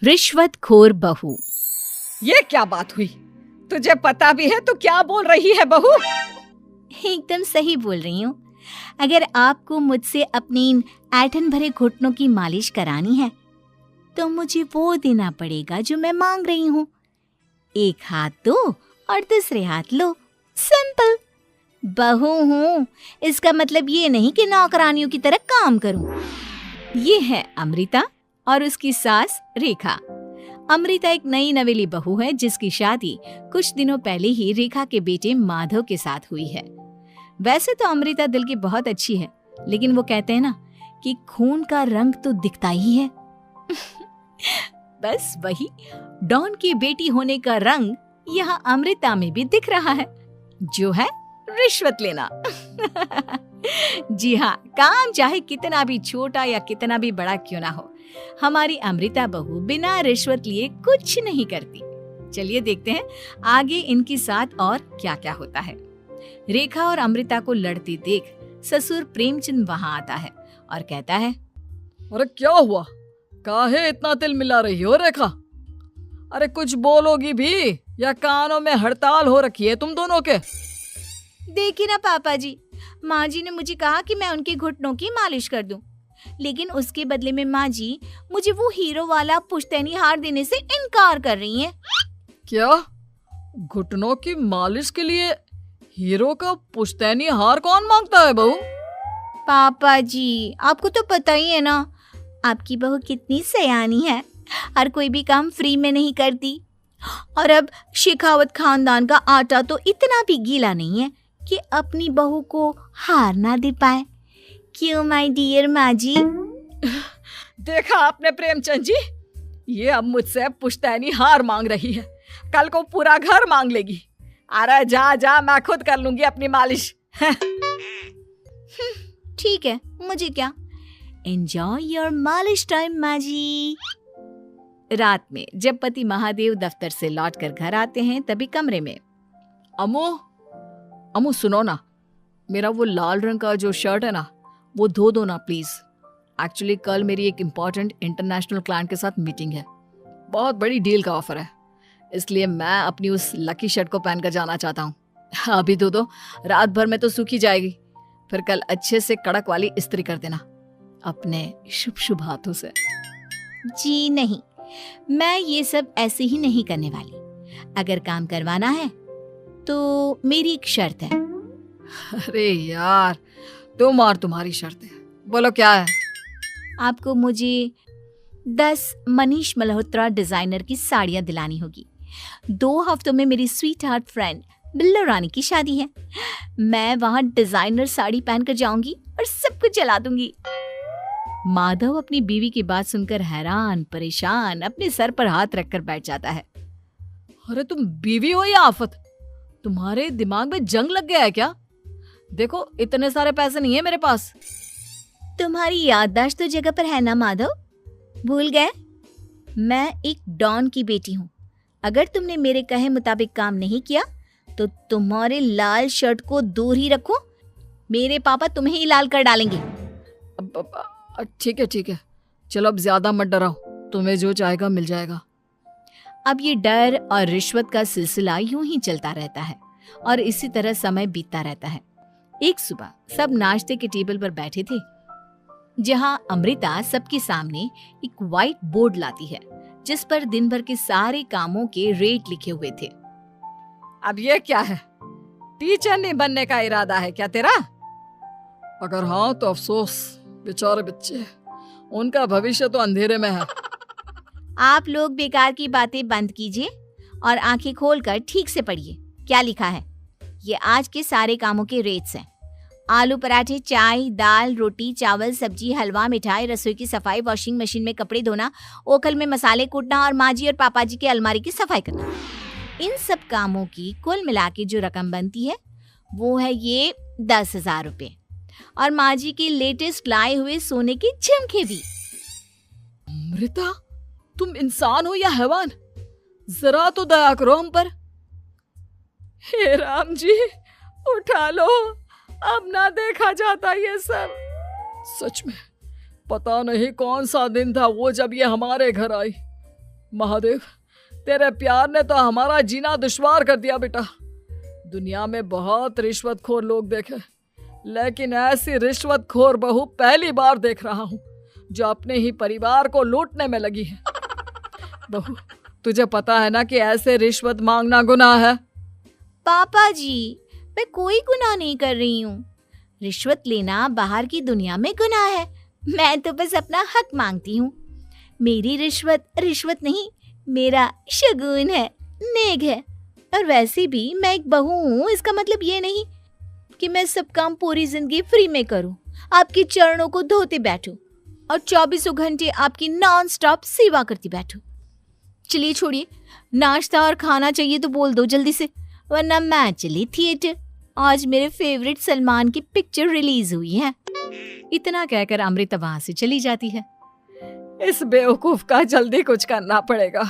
रिश्वतखोर बहू। ये क्या बात हुई? तुझे पता भी है तो क्या बोल रही है बहू? एकदम सही बोल रही हूँ। अगर आपको मुझसे अपनी इन ऐंठन भरे घुटनों की मालिश करानी है तो मुझे वो देना पड़ेगा जो मैं मांग रही हूँ। एक हाथ दो और दूसरे हाथ लो, सिंपल। बहू हूँ, इसका मतलब ये नहीं कि नौकरानियों की तरह काम करूँ। ये है अमृता और उसकी सास रेखा। अमृता एक नई नवेली बहू है जिसकी शादी कुछ दिनों पहले ही रेखा के बेटे माधव के साथ हुई है। वैसे तो अमृता दिल की बहुत अच्छी है, लेकिन वो कहते हैं ना कि खून का रंग तो दिखता ही है। बस वही डॉन की बेटी होने का रंग यहाँ अमृता में भी दिख रहा है, जो है रिश्वत लेना। जी हाँ, काम चाहे कितना भी छोटा या कितना भी बड़ा क्यों ना हो, हमारी अमृता बहू बिना रिश्वत लिए कुछ नहीं करती। चलिए देखते हैं आगे इनके साथ और क्या क्या होता है। रेखा और अमृता को लड़ते देख ससुर प्रेमचंद वहाँ आता है और कहता है, अरे क्या हुआ? काहे इतना तिल मिला रही हो रेखा? अरे कुछ बोलोगी भी या कानों में हड़ताल हो रखी है तुम दोनों के? देखिए ना पापा जी, माँ जी ने मुझे कहा कि मैं उनके घुटनों की मालिश कर दूं, लेकिन उसके बदले में माँ जी मुझे वो हीरो वाला पुश्तैनी हार देने से इनकार कर रही हैं। क्या? घुटनों की मालिश के लिए हीरो का पुश्तैनी हार कौन मांगता है बहू? पापा जी, आपको तो पता ही है ना, आपकी बहू कितनी सयानी है, हर कोई भी काम फ्री में नहीं करती। और अब शेखावत खानदान का आटा तो इतना भी गीला नहीं है कि अपनी बहू को हार ना दे पाए। क्यों माय डियर माँ जी? देखा आपने प्रेमचंद जी, ये अब मुझसे पुश्तैनी हार मांग रही है, कल को पूरा घर मांग लेगी। अरे जा जा, मैं खुद कर लूंगी अपनी मालिश। ठीक है, मुझे क्या। एंजॉय योर मालिश टाइम माँ जी। रात में जब पति महादेव दफ्तर से लौटकर घर आते हैं तभी कमरे में, अमू सुनो ना, मेरा वो लाल रंग का जो शर्ट है ना वो धो दो ना प्लीज। एक्चुअली कल मेरी एक इम्पॉर्टेंट इंटरनेशनल क्लाइंट के साथ मीटिंग है, बहुत बड़ी डील का ऑफर है, इसलिए मैं अपनी उस लकी शर्ट को पहनकर जाना चाहता हूँ। अभी धो दो, रात भर में तो सूखी जाएगी, फिर कल अच्छे से कड़क वाली इस्त्री कर देना अपने शुभ शुभ हाथों से। जी नहीं, मैं ये सब ऐसे ही नहीं करने वाली। अगर काम करवाना है तो मेरी एक शर्त है। अरे यार, तुम और तुम्हारी शर्तें, बोलो क्या है? आपको मुझे 10 मनीष मल्होत्रा डिजाइनर की साड़ियां दिलानी होगी। 2 हफ्तों में मेरी स्वीट हार्ट फ्रेंड बिल्लो रानी की शादी है। मैं वहां डिजाइनर साड़ी पहनकर जाऊंगी और सब कुछ जला दूंगी। माधव अपनी बीवी की बात सुनकर हैरान परेशान अपने सर पर हाथ रखकर बैठ जाता है। अरे तुम बीवी हो या आफत? तुम्हारे दिमाग में जंग लग गया है क्या? देखो इतने सारे पैसे नहीं है मेरे पास। तुम्हारी याददाश्त तो जगह पर है ना माधव, भूल गए? मैं एक डॉन की बेटी हूँ। अगर तुमने मेरे कहे मुताबिक काम नहीं किया तो तुम्हारे लाल शर्ट को दूर ही रखो, मेरे पापा तुम्हें ही लाल कर डालेंगे। ठीक है, चलो अब ज्यादा मत डराओ, तुम्हें जो चाहेगा मिल जाएगा। अब ये डर और रिश्वत का सिलसिला यूं ही चलता रहता है और इसी तरह समय बीतता रहता है। एक सुबह सब नाश्ते के टेबल पर बैठे थे, जहां अमृता सबके सामने एक व्हाइट बोर्ड लाती है जिस पर दिन भर के सारे कामों के रेट लिखे हुए थे। अब ये क्या है? टीचर नहीं बनने का इरादा है क्या तेरा? अगर हाँ तो अफसोस, बेचारे बच्चे, उनका भविष्य तो अंधेरे में है। आप लोग बेकार की बातें बंद कीजिए और आंखें खोलकर ठीक से पढ़िए क्या लिखा है। ये आज के सारे कामों के रेट्स हैं। आलू पराठे, चाय, दाल, रोटी, चावल, सब्जी, हलवा, मिठाई, रसोई की सफाई, वॉशिंग मशीन में कपड़े धोना, ओखल में मसाले कूटना और माँ जी और पापा जी के अलमारी की सफाई करना। इन सब कामों की कुल मिला के जो रकम बनती है वो है ये 10,000 रुपए और माँ जी के लेटेस्ट लाए हुए सोने के झुमके भी। अमृता, तुम इंसान हो या हैवान? जरा तो दया करो हम पर। हे राम जी, उठा लो, अब ना देखा जाता ये सब। सच में पता नहीं कौन सा दिन था वो जब ये हमारे घर आई। महादेव, तेरे प्यार ने तो हमारा जीना दुश्वार कर दिया बेटा। दुनिया में बहुत रिश्वतखोर लोग देखे, लेकिन ऐसी रिश्वतखोर बहू पहली बार देख रहा हूँ जो अपने ही परिवार को लूटने में लगी है। बहू, तुझे पता है ना कि ऐसे रिश्वत मांगना गुनाह है। पापा जी, मैं कोई गुनाह नहीं कर रही हूँ। रिश्वत लेना बाहर की दुनिया में गुनाह है, मैं तो बस अपना हक मांगती हूँ। मेरी रिश्वत रिश्वत नहीं, मेरा शगुन है, नेग है। और वैसे भी मैं एक बहू हूँ, इसका मतलब ये नहीं कि मैं सब काम पूरी जिंदगी फ्री में करूँ, आपके चरणों को धोते बैठूं और 24 घंटे आपकी नॉन स्टॉप सेवा करती बैठूं। चलिए छोड़िए, नाश्ता और खाना चाहिए तो बोल दो जल्दी से, वरना मैं चली थिएटर। आज मेरे फेवरेट सलमान की पिक्चर रिलीज हुई है। इतना कहकर अमृता वहां से चली जाती है। इस बेवकूफ का जल्दी कुछ करना पड़ेगा।